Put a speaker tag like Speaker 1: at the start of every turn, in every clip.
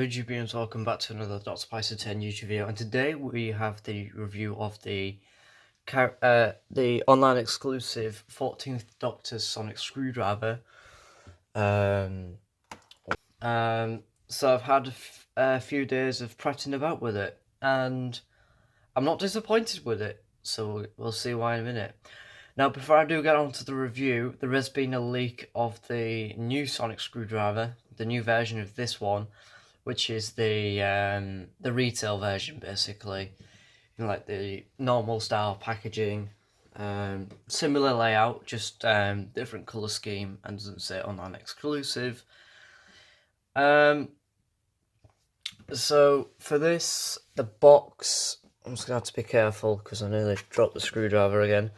Speaker 1: good YouTubers, welcome back to another Dr. Spicer 10 YouTube video, and today we have the review of the online exclusive 14th Doctor Sonic Screwdriver. So I've had a few days of prattling about with it, and I'm not disappointed with it, so we'll see why in a minute. Now, before I do get on to the review, there has been a leak of the new Sonic Screwdriver, the new version of this one, which is the retail version, basically. You know, like the normal style packaging, similar layout, just different colour scheme, and doesn't say online exclusive. So for this, the box, I'm just gonna have to be careful because I nearly dropped the screwdriver again.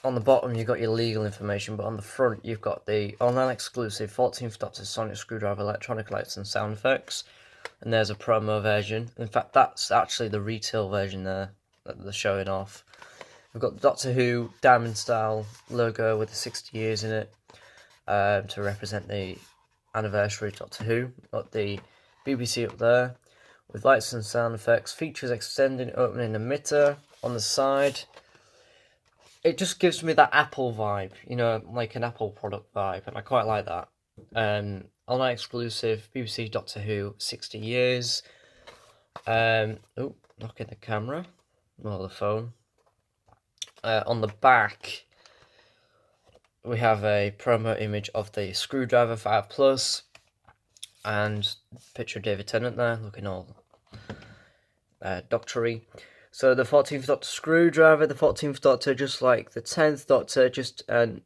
Speaker 1: On the bottom you've got your legal information, but on the front you've got the online exclusive 14th Doctor Sonic Screwdriver electronic lights and sound effects, and there's a promo version. In fact, that's actually the retail version there that they're showing off. We've got the Doctor Who diamond style logo with the 60 years in it, to represent the anniversary of Doctor Who. We've got the BBC up there with lights and sound effects, features extending opening emitter on the side. It just gives me that Apple vibe, you know, like an Apple product vibe, and I quite like that. Online exclusive, BBC Doctor Who, 60 years. Oh, knocking the camera, well, the phone. On the back, we have a promo image of the Screwdriver 5 Plus, and picture of David Tennant there, looking all doctory. So the 14th Doctor Screwdriver, the 14th Doctor, just like the 10th Doctor, just that's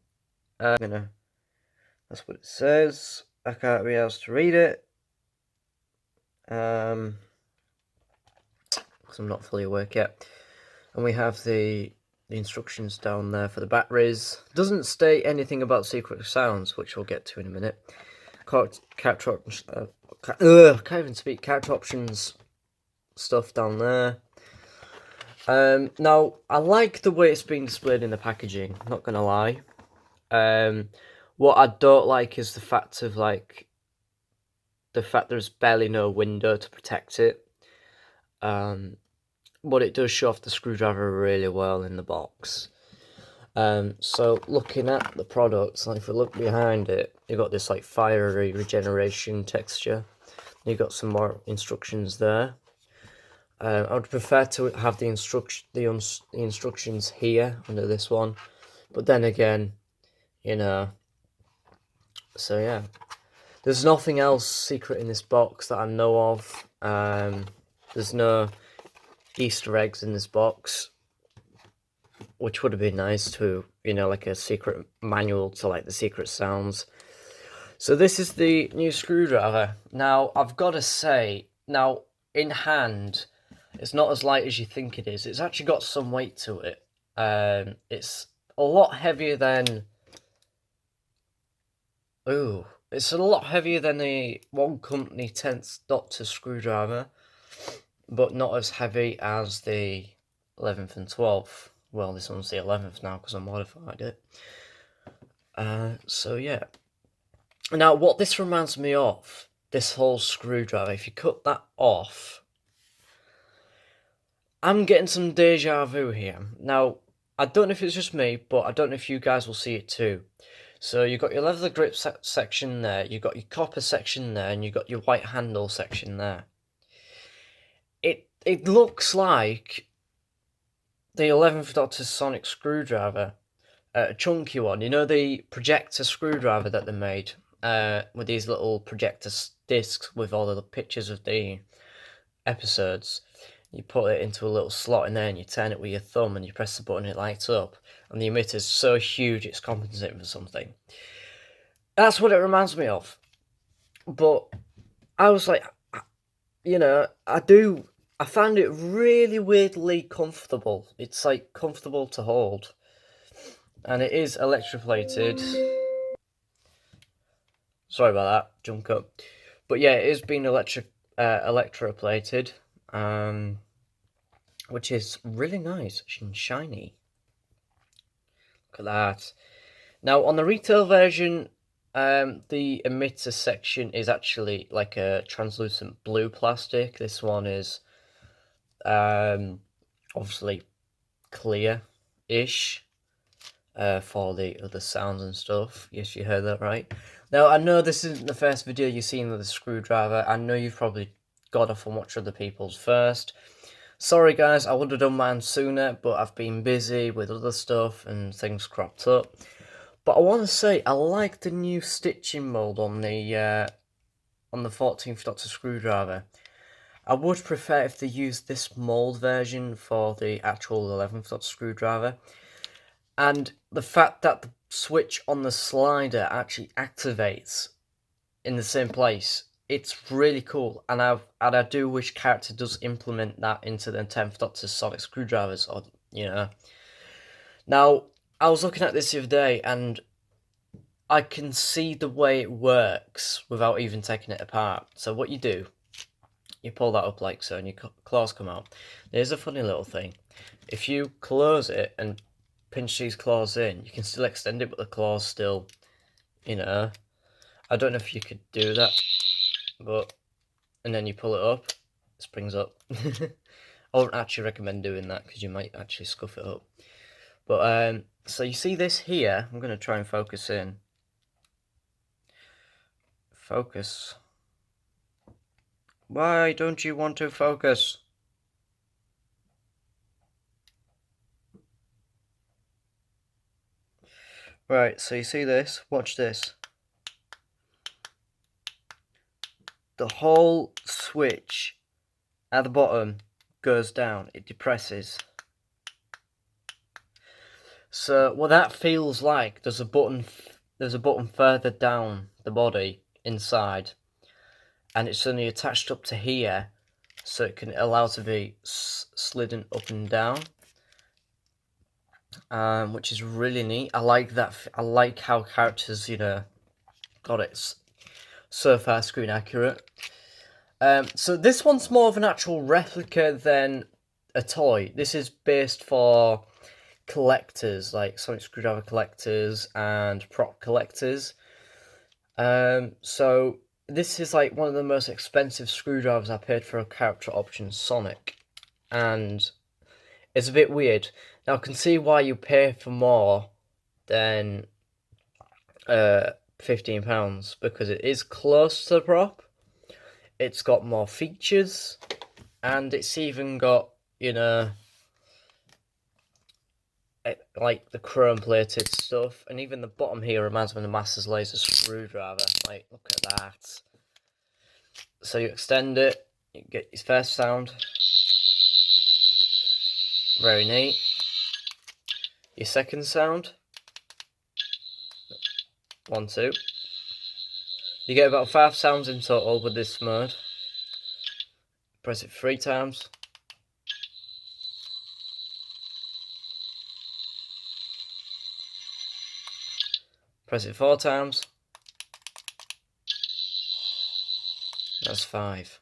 Speaker 1: what it says. I can't be asked to read it, because I'm not fully awake yet. And we have the instructions down there for the batteries. Doesn't state anything about secret sounds, which we'll get to in a minute. Character options, can't even speak. Character options stuff down there. Now, I like the way it's been displayed in the packaging, not gonna lie. What I don't like is the fact there's barely no window to protect it. But it does show off the screwdriver really well in the box. So looking at the products, like if we look behind it, you've got this like fiery regeneration texture. You've got some more instructions there. I would prefer to have the instructions here under this one, but then again, you know. So yeah, there's nothing else secret in this box that I know of. There's no Easter eggs in this box, which would have been nice to, you know, like a secret manual to like the secret sounds. So this is the new screwdriver. Now I've got to say, now in hand, it's not as light as you think it is. It's actually got some weight to it. It's a lot heavier than... Ooh, it's a lot heavier than the One Company 10th Doctor screwdriver, but not as heavy as the 11th and 12th. Well, this one's the 11th now because I modified it. So yeah. Now, what this reminds me of, this whole screwdriver, if you cut that off, I'm getting some deja vu here. Now, I don't know if it's just me, but I don't know if you guys will see it too. So you've got your leather grip section there, you've got your copper section there, and you've got your white handle section there. It looks like the 11th Doctor Sonic Screwdriver, a chunky one. You know the projector screwdriver that they made, with these little projector discs with all the pictures of the episodes. You put it into a little slot in there and you turn it with your thumb and you press the button and it lights up. And the emitter's so huge it's compensating for something. That's what it reminds me of. But I was like, you know, I found it really weirdly comfortable. It's like comfortable to hold. And it is electroplated. Sorry about that, jump up. But yeah, it is being electroplated. Which is really nice and shiny. Look at that. Now, on the retail version, The emitter section is actually like a translucent blue plastic. This one is obviously clear-ish for the other sounds and stuff. Yes, you heard that right. Now, I know this isn't the first video you've seen with a screwdriver. I know you've probably got off and watched other people's first. Sorry guys, I would have done mine sooner, but I've been busy with other stuff and things cropped up. But I want to say, I like the new stitching mould on the 14th Doctor screwdriver. I would prefer if they used this mould version for the actual 11th Doctor screwdriver. And the fact that the switch on the slider actually activates in the same place, it's really cool. And I do wish character does implement that into the 10th Doctor sonic screwdrivers, or Now, I was looking at this the other day, and I can see the way it works without even taking it apart. So what you do, you pull that up like so, and your claws come out. There's a funny little thing. If you close it and pinch these claws in, you can still extend it, but the claws still, I don't know if you could do that, but, and then you pull it up, it springs up. I wouldn't actually recommend doing that, because you might actually scuff it up. But, so you see this here, I'm going to try and focus in. Focus. Why don't you want to focus? Right, so you see this? Watch this. The whole switch at the bottom goes down. It depresses. So what that feels like, there's a button further down the body inside, and it's only attached up to here, so it can allow to be slidden up and down. Which is really neat. I like that. I like how characters, got it so far screen accurate. So this one's more of an actual replica than a toy. This is based for collectors, like sonic screwdriver collectors and prop collectors. So this is like one of the most expensive screwdrivers I paid for a character option Sonic, and it's a bit weird. Now I can see why you pay for more than £15, because it is close to the prop. It's got more features, and it's even got, like the chrome plated stuff, and even the bottom here reminds me of the Masters Laser screwdriver. Like, look at that. So you extend it, you get your first sound. Very neat. Your second sound. 1, 2. You get about 5 sounds in total with this mode. Press it 3 times. Press it 4 times. That's 5.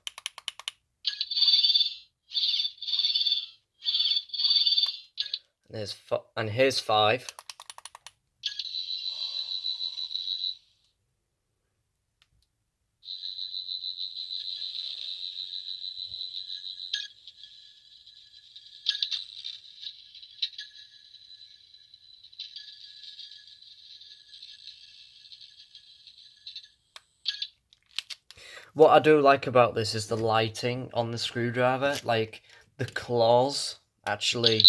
Speaker 1: And here's 5. What I do like about this is the lighting on the screwdriver. Like, the claws actually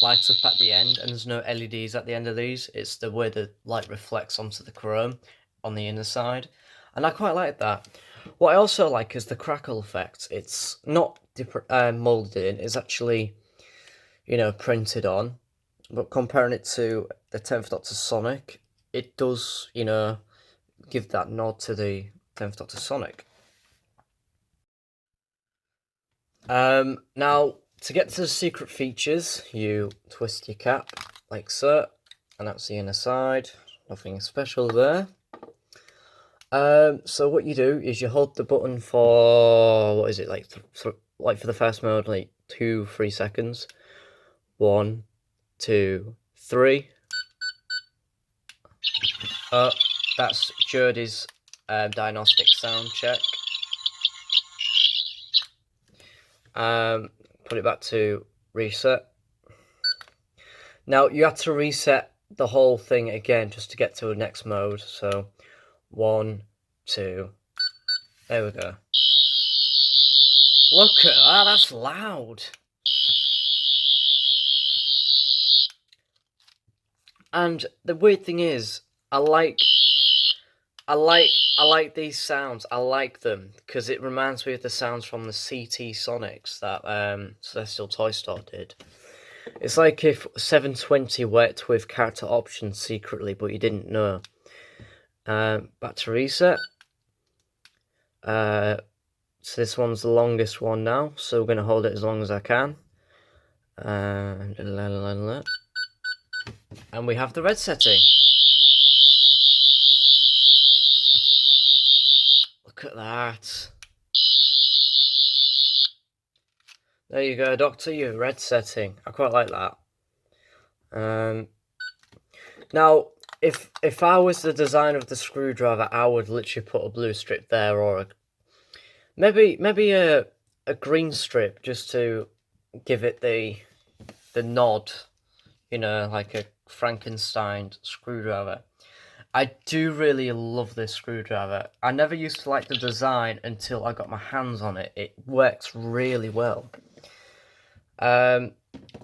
Speaker 1: light up at the end, and there's no LEDs at the end of these. It's the way the light reflects onto the chrome on the inner side, and I quite like that. What I also like is the crackle effect. It's not molded in, it's actually, printed on. But comparing it to the 10th Doctor Sonic, it does, give that nod to the 10th Doctor Sonic. Now, to get to the secret features, you twist your cap like so, and that's the inner side. Nothing special there. So what you do is you hold the button for, what is it, like for the first mode, like 2-3 seconds. 1, 2, 3. That that's Jurdy's diagnostic sound check. Put it back to reset. Now you have to reset the whole thing again just to get to the next mode. So 1, 2, there we go. Look at that, that's loud. And the weird thing is, I like these sounds. I like them because it reminds me of the sounds from the CT Sonics that Celestial Toy Store did. It's like if 720 worked with character options secretly, but you didn't know. Back to reset. So this one's the longest one now, so we're going to hold it as long as I can. And we have the red setting. Look at that. There you go, Doctor, your red setting. I quite like that. Now, if I was the designer of the screwdriver, I would literally put a blue strip there, or maybe a green strip, just to give it the nod, you know, like a Frankenstein screwdriver. I do really love this screwdriver. I never used to like the design until I got my hands on it. It works really well. Now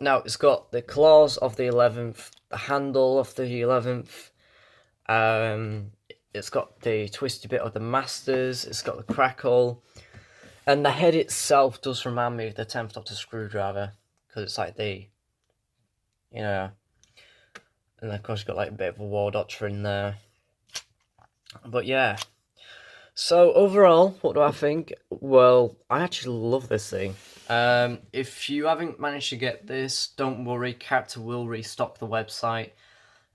Speaker 1: it's got the claws of the 11th, the handle of the 11th. It's got the twisty bit of the Masters. It's got the crackle, and the head itself does remind me of the 10th Doctor screwdriver because it's like the, you know, and of course you've got like a bit of a War Doctor in there. But yeah. So overall, what do I think? Well, I actually love this thing. If you haven't managed to get this, don't worry. Character will restock the website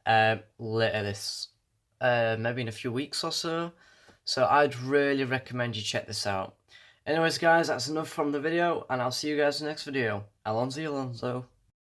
Speaker 1: later this, maybe in a few weeks or so. So I'd really recommend you check this out. Anyways, guys, that's enough from the video, and I'll see you guys in the next video. Alonzo.